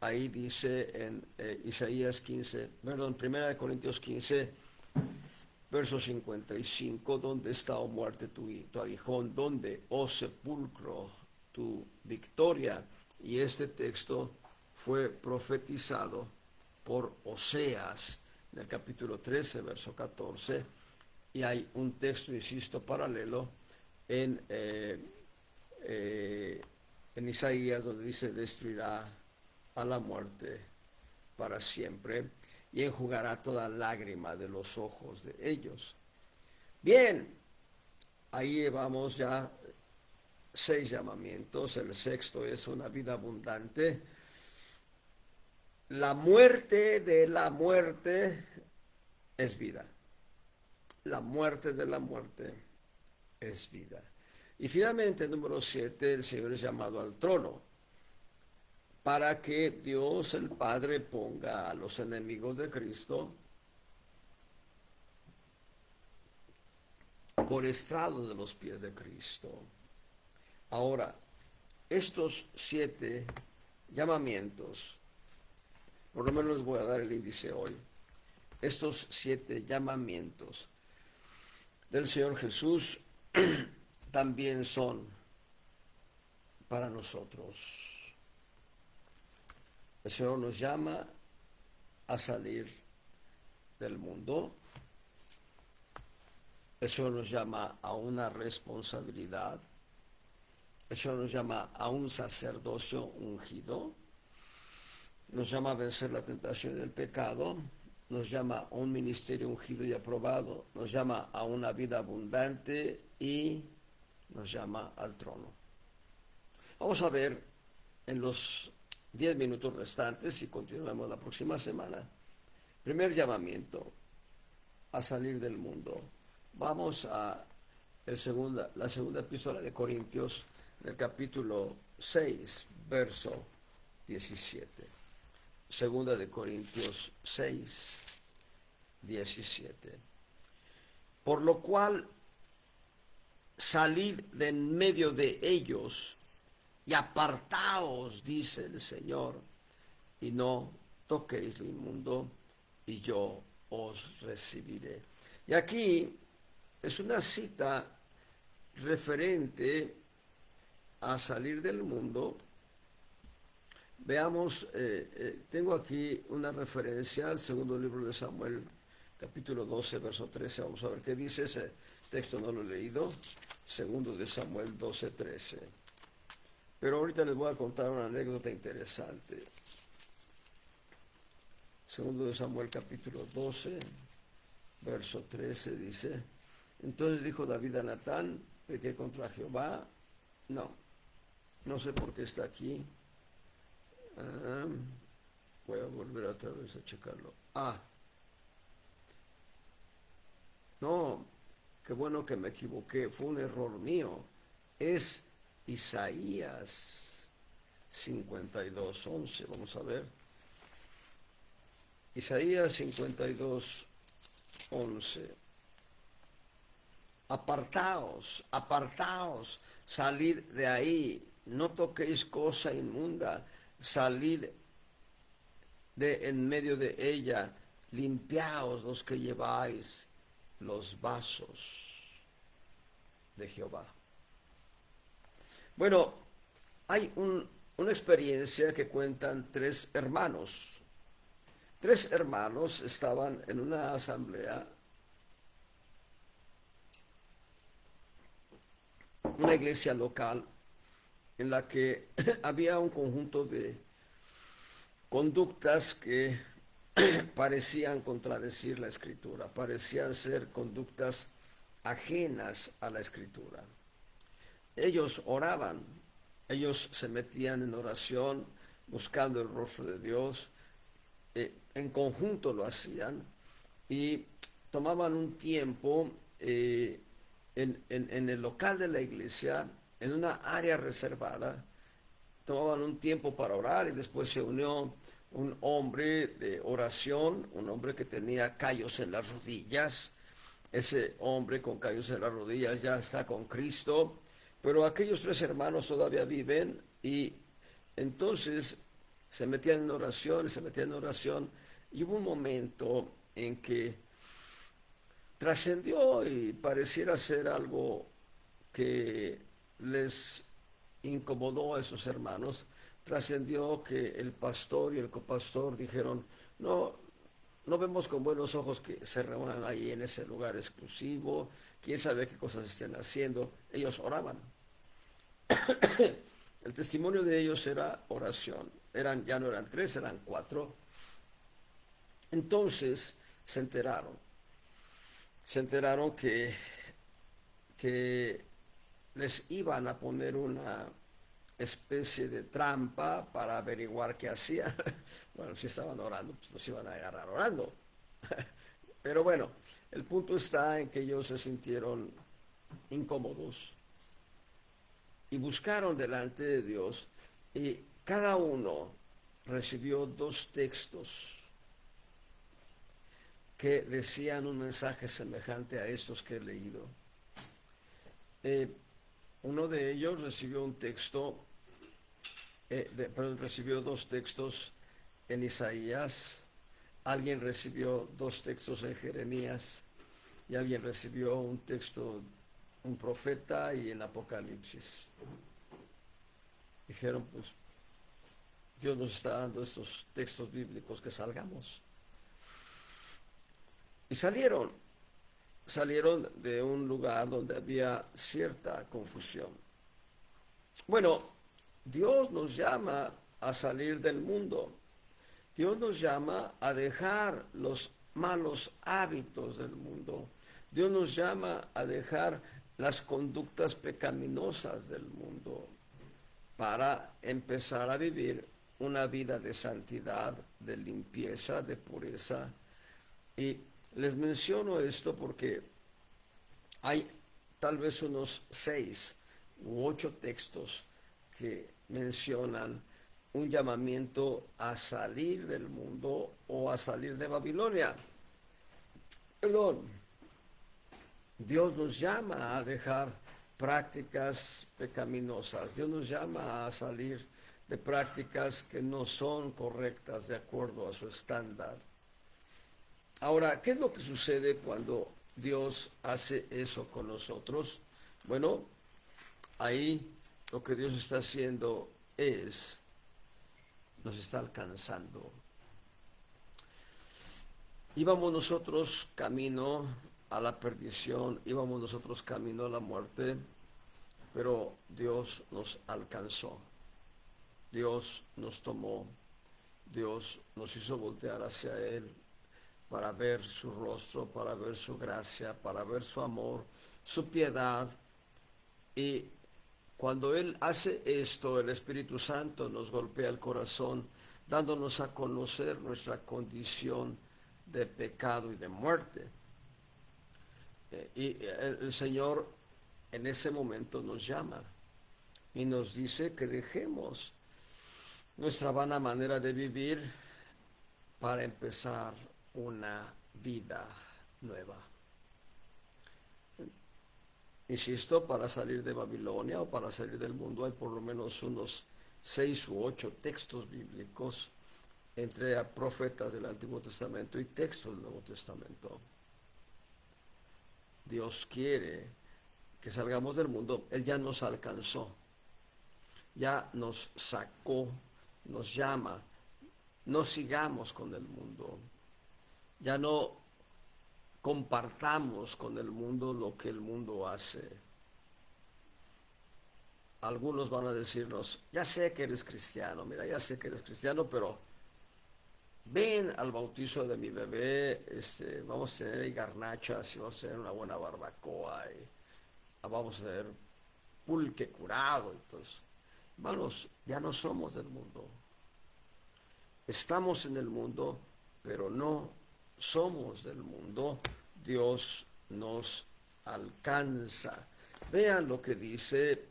Ahí dice en Isaías 15, perdón, 1 Corintios 15, verso 55, ¿dónde está, oh muerte, tu aguijón? ¿Dónde, oh sepulcro, tu victoria? Y este texto fue profetizado por Oseas en el capítulo 13, verso 14, y hay un texto, insisto, paralelo en Isaías, donde dice, destruirá a la muerte para siempre y enjugará toda lágrima de los ojos de ellos. Bien, ahí llevamos ya 6 llamamientos. El 6.º es una vida abundante. La muerte de la muerte es vida. La muerte de la muerte es vida. Y finalmente, número 7, el Señor es llamado al trono para que Dios el Padre ponga a los enemigos de Cristo por estrado de los pies de Cristo. Ahora, estos 7 llamamientos, por lo menos les voy a dar el índice hoy, estos 7 llamamientos del Señor Jesús también son para nosotros. El Señor nos llama a salir del mundo. El Señor nos llama a una responsabilidad. El Señor nos llama a un sacerdocio ungido. Nos llama a vencer la tentación del pecado. Nos llama a un ministerio ungido y aprobado. Nos llama a una vida abundante y nos llama al trono. Vamos a ver en los 10 minutos restantes y continuamos la próxima semana. Primer llamamiento a salir del mundo. Vamos a la segunda epístola de Corintios, en el capítulo 6, verso 17. Segunda de Corintios 6, 17. Por lo cual, salid de en medio de ellos y apartaos, dice el Señor, y no toquéis lo inmundo, y yo os recibiré. Y aquí es una cita referente a salir del mundo. Veamos, tengo aquí una referencia al segundo libro de Samuel, capítulo 12, verso 13. Vamos a ver qué dice ese texto, no lo he leído. Segundo de Samuel 12, 13. Pero ahorita les voy a contar una anécdota interesante. Segundo de Samuel, capítulo 12, verso 13 dice: entonces dijo David a Natán: pequé contra Jehová. No sé por qué está aquí. Voy a volver otra vez a checarlo. No, qué bueno que me equivoqué, fue un error mío. Es Isaías 52:11. Vamos a ver. Isaías 52:11. Apartaos, apartaos, salid de ahí, no toquéis cosa inmunda, salid de en medio de ella, limpiaos los que lleváis los vasos de Jehová. Bueno, hay una experiencia que cuentan 3 hermanos. 3 hermanos estaban en una asamblea, una iglesia local, en la que había un conjunto de conductas que parecían contradecir la Escritura, parecían ser conductas ajenas a la Escritura. Ellos oraban, ellos se metían en oración buscando el rostro de Dios, en conjunto lo hacían y tomaban un tiempo en el local de la iglesia, en una área reservada, tomaban un tiempo para orar y después se unió un hombre de oración, un hombre que tenía callos en las rodillas. Ese hombre con callos en las rodillas ya está con Cristo, pero aquellos 3 hermanos todavía viven y entonces se metían en oración, y hubo un momento en que trascendió y pareciera ser algo que les incomodó a esos hermanos. Trascendió que el pastor y el copastor dijeron: no vemos con buenos ojos que se reúnan ahí en ese lugar exclusivo, quién sabe qué cosas estén haciendo. Ellos oraban. El testimonio de ellos era oración. Ya no eran 3, eran 4. Entonces se enteraron que les iban a poner una especie de trampa para averiguar qué hacían. Bueno, si estaban orando, pues los iban a agarrar orando. Pero bueno, el punto está en que ellos se sintieron incómodos. y buscaron delante de Dios, y cada uno recibió dos textos que decían un mensaje semejante a estos que he leído. Uno de ellos recibió un texto, recibió dos textos en Isaías, alguien recibió dos textos en Jeremías y alguien recibió un texto, un profeta y en Apocalipsis. Dijeron, pues Dios nos está dando estos textos bíblicos, que salgamos. Y salieron de un lugar donde había cierta confusión. Bueno, Dios nos llama a salir del mundo. Dios nos llama a dejar los malos hábitos del mundo. Dios nos llama a dejar las conductas pecaminosas del mundo para empezar a vivir una vida de santidad, de limpieza, de pureza. Y les menciono esto porque hay tal vez unos 6 u 8 textos que mencionan un llamamiento a salir del mundo o a salir de Babilonia. Perdón, Dios nos llama a dejar prácticas pecaminosas. Dios nos llama a salir de prácticas que no son correctas de acuerdo a su estándar. Ahora, ¿qué es lo que sucede cuando Dios hace eso con nosotros? Bueno, ahí lo que Dios está haciendo es, nos está alcanzando. Íbamos nosotros camino a la perdición, íbamos nosotros camino a la muerte, pero Dios nos alcanzó. Dios nos tomó, Dios nos hizo voltear hacia Él para ver su rostro, para ver su gracia, para ver su amor, su piedad. Y cuando Él hace esto, el Espíritu Santo nos golpea el corazón, dándonos a conocer nuestra condición de pecado y de muerte. Y el Señor en ese momento nos llama y nos dice que dejemos nuestra vana manera de vivir para empezar una vida nueva. Insisto, para salir de Babilonia o para salir del mundo hay por lo menos unos 6 u 8 textos bíblicos entre profetas del Antiguo Testamento y textos del Nuevo Testamento. Dios quiere que salgamos del mundo. Él ya nos alcanzó, ya nos sacó, nos llama. No sigamos con el mundo. Ya no compartamos con el mundo lo que el mundo hace. Algunos van a decirnos, ya sé que eres cristiano, mira, ya sé que eres cristiano, pero ven al bautizo de mi bebé, vamos a tener garnachas y vamos a tener una buena barbacoa y vamos a tener pulque curado. Entonces, hermanos, ya no somos del mundo. Estamos en el mundo, pero no somos del mundo. Dios nos alcanza. Vean lo que dice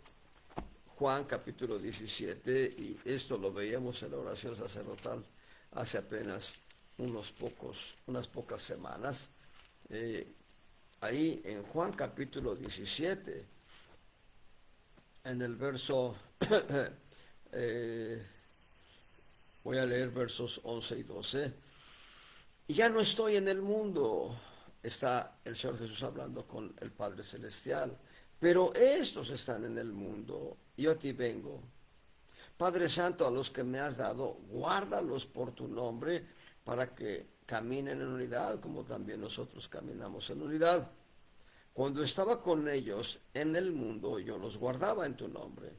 Juan capítulo 17, y esto lo veíamos en la oración sacerdotal hace apenas unas pocas semanas. Ahí en Juan capítulo 17, en el verso, voy a leer versos 11 y 12. Y ya no estoy en el mundo, está el Señor Jesús hablando con el Padre Celestial, pero estos están en el mundo, yo a ti vengo. Padre Santo, a los que me has dado, guárdalos por tu nombre, para que caminen en unidad, como también nosotros caminamos en unidad. Cuando estaba con ellos en el mundo, yo los guardaba en tu nombre.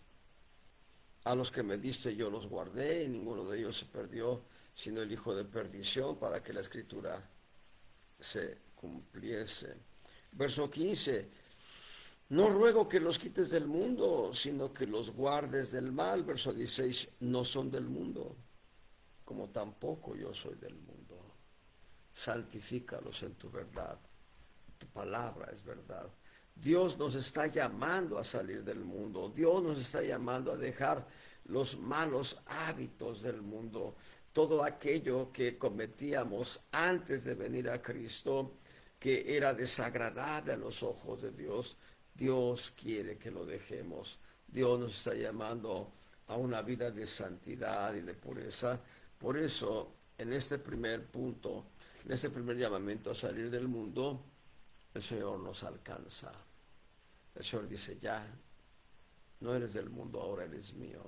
A los que me diste yo los guardé, y ninguno de ellos se perdió, sino el hijo de perdición, para que la escritura se cumpliese. Verso 15. No ruego que los quites del mundo, sino que los guardes del mal. Verso 16. No son del mundo, como tampoco yo soy del mundo. Santifícalos en tu verdad. Tu palabra es verdad. Dios nos está llamando a salir del mundo. Dios nos está llamando a dejar los malos hábitos del mundo. Todo aquello que cometíamos antes de venir a Cristo, que era desagradable a los ojos de Dios, Dios quiere que lo dejemos. Dios nos está llamando a una vida de santidad y de pureza. Por eso, en este primer punto, en este primer llamamiento a salir del mundo, el Señor nos alcanza. El Señor dice, ya, no eres del mundo, ahora eres mío.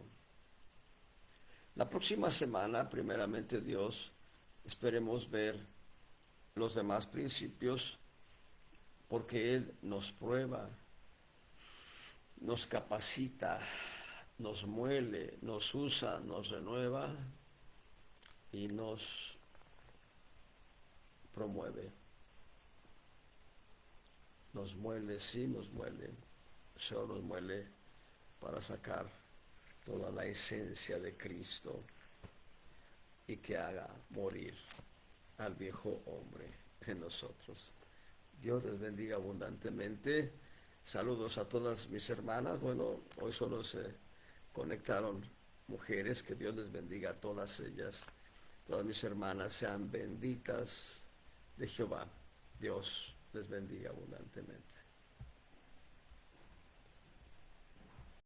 La próxima semana, primeramente Dios, esperemos ver los demás principios, porque Él nos prueba, nos capacita, nos muele, nos usa, nos renueva y nos promueve. Nos muele, sí, nos muele. El Señor nos muele para sacar toda la esencia de Cristo y que haga morir al viejo hombre en nosotros. Dios les bendiga abundantemente. Saludos a todas mis hermanas. Bueno, hoy solo se conectaron mujeres. Que Dios les bendiga a todas ellas. Todas mis hermanas sean benditas de Jehová. Dios les bendiga abundantemente.